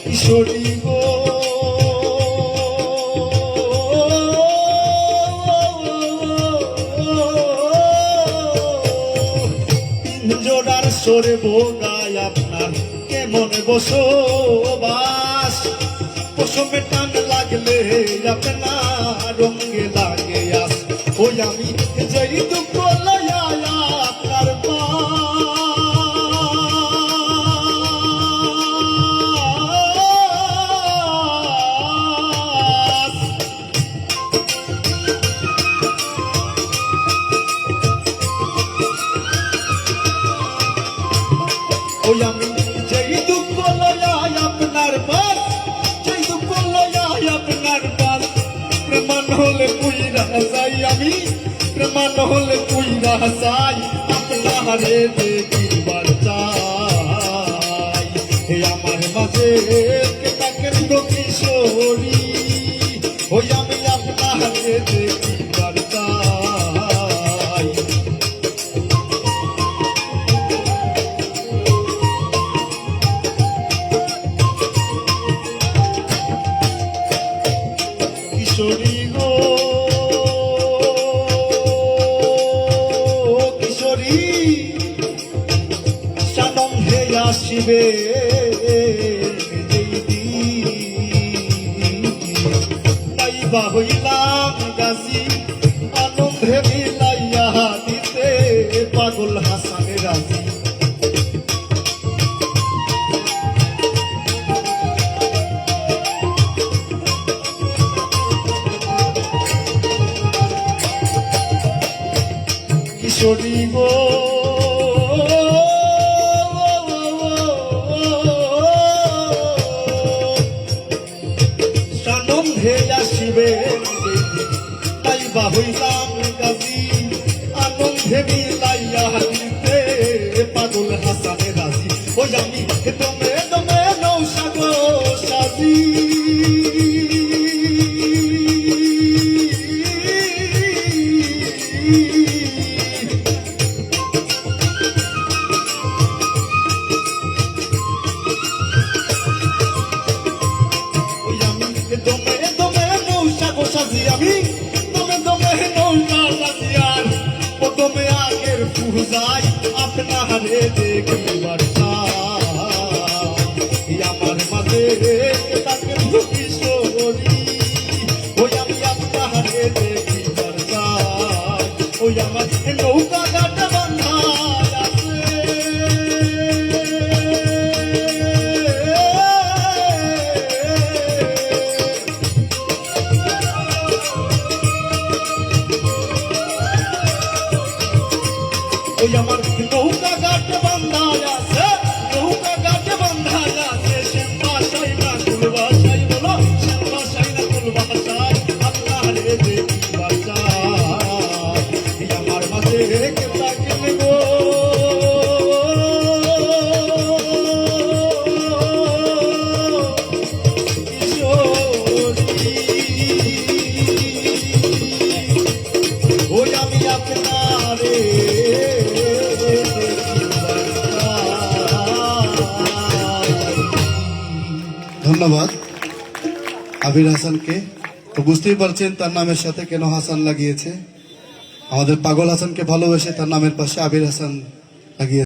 কিশোরী গো পিঞ্জরার সরে বোগায় আপনার কেমন বসবাস, পশমে টান লাগলে আপনার রঙে লাগে আস। ওই আমি যেই দুঃখ লয়া আপনার পাস, ওই আমি যেই দুঃখ লয়া আপনার পাস, যেই দুঃখ লয়া আপনার পাস, প্রেমান হলে পুইরা যাই আমি, প্রেমান হলে পুইরা যাই, আপনারে দেখিবার চাই। হে আমার মাঝে কে থাকেন গো কিশোরী, ওই আমি আপনারে দেখিবার চাই। কিশোরী গো কিশোরী, সানন্দে আসিবে নাইবা হইলাম গাজী, আনন্দে মিলাইয়া দিতে পাগল হাসানে রাজি। কিশোরী গো সানন্দে আসিবে নাইবা হইলাম গাজী, আনন্দে মিলাইয়া দিতে পাগল হাসানে রাজি। ওই আমি দমে দমে নৌসা গো সাজি, দমে দমে নৌসা গো সাজি আমি, দমে দমে নৌসা সাজি আর প্রথমে আগের পূজাই আপনারে দেখিবার চাই। আমার মাঝে থাকেন গো কিশোরী, ওই আমি আপনারে দেখিবার চাই। ওই আমার নৌকা ঘাট বান্ধা আছে, ওই আমার নৌকা ঘাট বান্ধা আছে, নৌকা ঘাট বান্ধা আছে। শ্যাম বাসাই না কুল বাসাই, বলো শ্যাম বাসাই না কুল বাসাই, আপনারে দেখিবার চাই। আমার মাঝে কে থাকেন গো কিশোরী, ওই আমি আপনারে ধন্যবাদ আবির হাসানকে। তো বুঝতেই পারছেন তার নামের সাথে কেন হাসান লাগিয়েছে। আমাদের পাগল হাসানকে ভালোবেসে তার নামের পাশে আবির হাসান লাগিয়েছে।